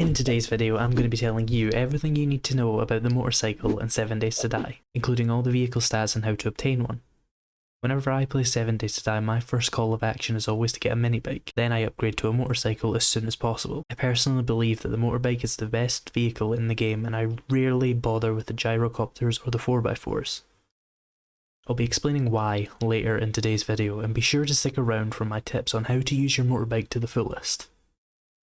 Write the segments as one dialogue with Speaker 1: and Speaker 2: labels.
Speaker 1: In today's video, I'm going to be telling you everything you need to know about the motorcycle in 7 Days to Die, including all the vehicle stats and how to obtain one. Whenever I play 7 Days to Die, my first call of action is always to get a minibike, then I upgrade to a motorcycle as soon as possible. I personally believe that the motorbike is the best vehicle in the game, and I rarely bother with the gyrocopters or the 4x4s. I'll be explaining why later in today's video, and be sure to stick around for my tips on how to use your motorbike to the fullest.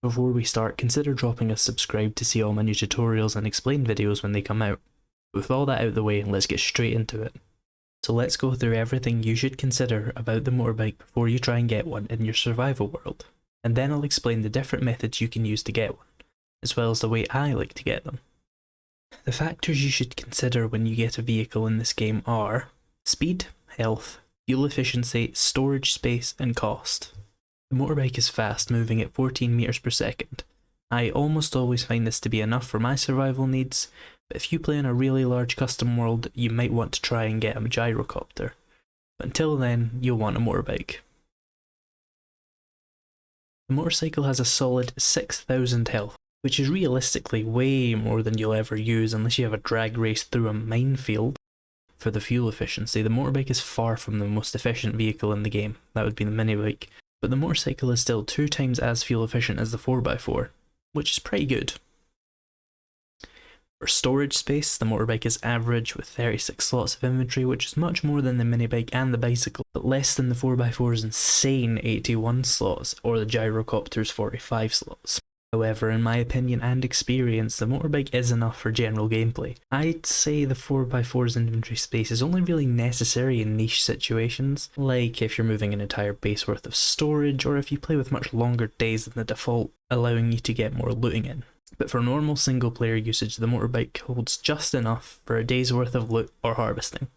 Speaker 1: Before we start, consider dropping a subscribe to see all my new tutorials and explain videos when they come out. With all that out of the way, let's get straight into it. So let's go through everything you should consider about the motorbike before you try and get one in your survival world, and then I'll explain the different methods you can use to get one, as well as the way I like to get them. The factors you should consider when you get a vehicle in this game are speed, health, fuel efficiency, storage space, and cost. The motorbike is fast, moving at 14 meters per second. I almost always find this to be enough for my survival needs, but if you play in a really large custom world, you might want to try and get a gyrocopter. But until then, you'll want a motorbike. The motorcycle has a solid 6,000 health, which is realistically way more than you'll ever use unless you have a drag race through a minefield. For the fuel efficiency, the motorbike is far from the most efficient vehicle in the game. That would be the minibike. But the motorcycle is still 2 times as fuel efficient as the 4x4, which is pretty good. For storage space, the motorbike is average with 36 slots of inventory, which is much more than the minibike and the bicycle, but less than the 4x4's insane 81 slots or the gyrocopter's 45 slots. However, in my opinion and experience, the motorbike is enough for general gameplay. I'd say the 4x4's inventory space is only really necessary in niche situations, like if you're moving an entire base worth of storage, or if you play with much longer days than the default, allowing you to get more looting in. But for normal single player usage, the motorbike holds just enough for a day's worth of loot or harvesting.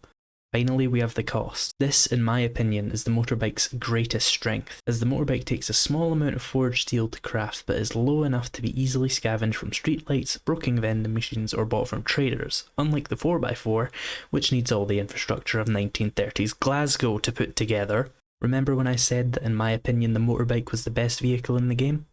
Speaker 1: Finally, we have the cost. This, in my opinion, is the motorbike's greatest strength, as the motorbike takes a small amount of forged steel to craft but is low enough to be easily scavenged from streetlights, broken vending machines, or bought from traders, unlike the 4x4, which needs all the infrastructure of 1930s Glasgow to put together. Remember when I said that in my opinion the motorbike was the best vehicle in the game?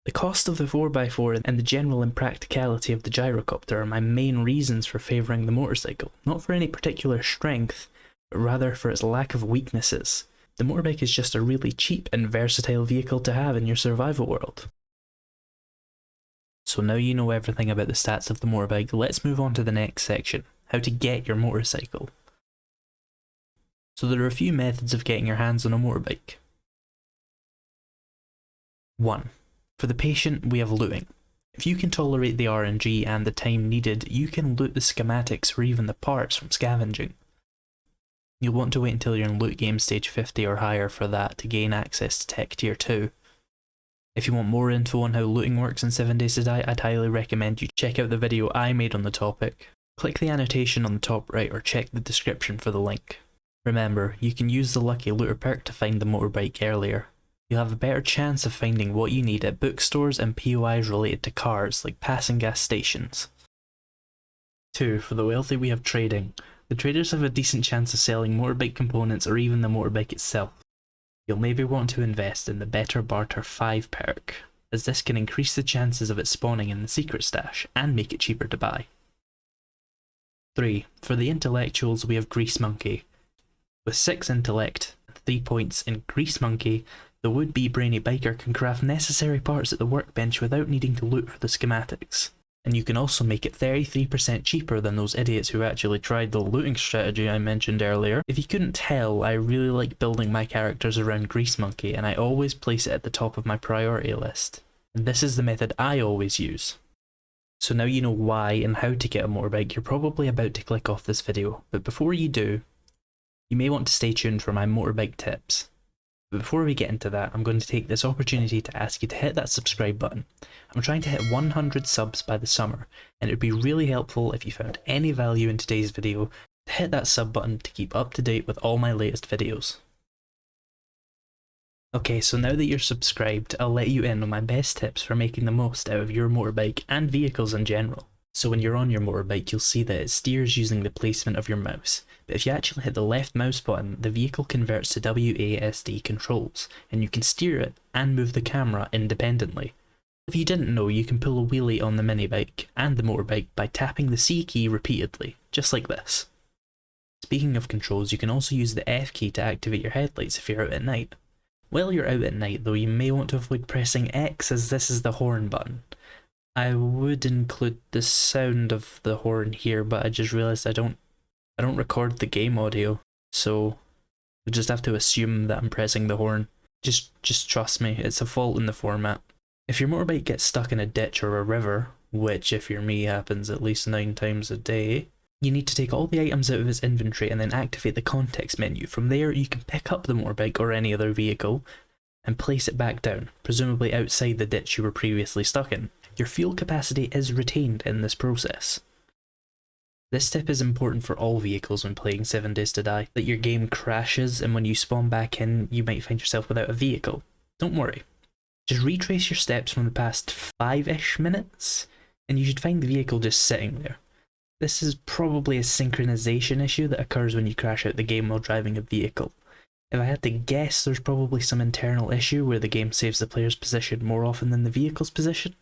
Speaker 1: The cost of the 4x4 and the general impracticality of the gyrocopter are my main reasons for favouring the motorcycle, not for any particular strength, but rather for its lack of weaknesses. The motorbike is just a really cheap and versatile vehicle to have in your survival world. So now you know everything about the stats of the motorbike, let's move on to the next section, how to get your motorcycle. So there are a few methods of getting your hands on a motorbike. 1. For the patient, we have looting. If you can tolerate the RNG and the time needed, you can loot the schematics or even the parts from scavenging. You'll want to wait until you're in loot game stage 50 or higher for that to gain access to tech tier 2. If you want more info on how looting works in 7 Days to Die, I'd highly recommend you check out the video I made on the topic. Click the annotation on the top right or check the description for the link. Remember, you can use the lucky looter perk to find the motorbike earlier. You'll have a better chance of finding what you need at bookstores and POIs related to cars, like passing gas stations. 2. For the wealthy, we have trading. The traders have a decent chance of selling motorbike components or even the motorbike itself. You'll maybe want to invest in the Better Barter 5 perk, as this can increase the chances of it spawning in the secret stash and make it cheaper to buy. 3. For the intellectuals, we have Grease Monkey. With 6 intellect and 3 points in Grease Monkey, the would-be brainy biker can craft necessary parts at the workbench without needing to loot for the schematics. And you can also make it 33% cheaper than those idiots who actually tried the looting strategy I mentioned earlier. If you couldn't tell, I really like building my characters around Grease Monkey, and I always place it at the top of my priority list. And this is the method I always use. So now you know why and how to get a motorbike, you're probably about to click off this video, but before you do, you may want to stay tuned for my motorbike tips. But before we get into that, I'm going to take this opportunity to ask you to hit that subscribe button. I'm trying to hit 100 subs by the summer, and it would be really helpful if you found any value in today's video to hit that sub button to keep up to date with all my latest videos. Okay, so now that you're subscribed, I'll let you in on my best tips for making the most out of your motorbike and vehicles in general. So when you're on your motorbike, you'll see that it steers using the placement of your mouse. But if you actually hit the left mouse button, the vehicle converts to WASD controls, and you can steer it and move the camera independently. If you didn't know, you can pull a wheelie on the minibike and the motorbike by tapping the C key repeatedly, just like this. Speaking of controls, you can also use the F key to activate your headlights if you're out at night. While you're out at night though, you may want to avoid pressing X, as this is the horn button. I would include the sound of the horn here, but I just realised I don't record the game audio, so we just have to assume that I'm pressing the horn. Just trust me, it's a fault in the format. If your motorbike gets stuck in a ditch or a river, which if you're me happens at least 9 times a day, you need to take all the items out of its inventory and then activate the context menu. From there you can pick up the motorbike or any other vehicle and place it back down, presumably outside the ditch you were previously stuck in. Your fuel capacity is retained in this process. This tip is important for all vehicles when playing 7 Days to Die, that your game crashes and when you spawn back in you might find yourself without a vehicle. Don't worry. Just retrace your steps from the past 5-ish minutes and you should find the vehicle just sitting there. This is probably a synchronization issue that occurs when you crash out the game while driving a vehicle. If I had to guess, there's probably some internal issue where the game saves the player's position more often than the vehicle's position.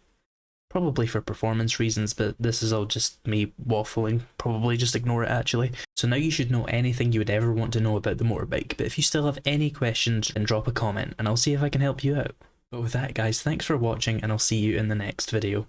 Speaker 1: Probably for performance reasons, but this is all just me waffling. Probably just ignore it actually. So now you should know anything you would ever want to know about the motorbike, but if you still have any questions, then drop a comment and I'll see if I can help you out. But with that guys, thanks for watching and I'll see you in the next video.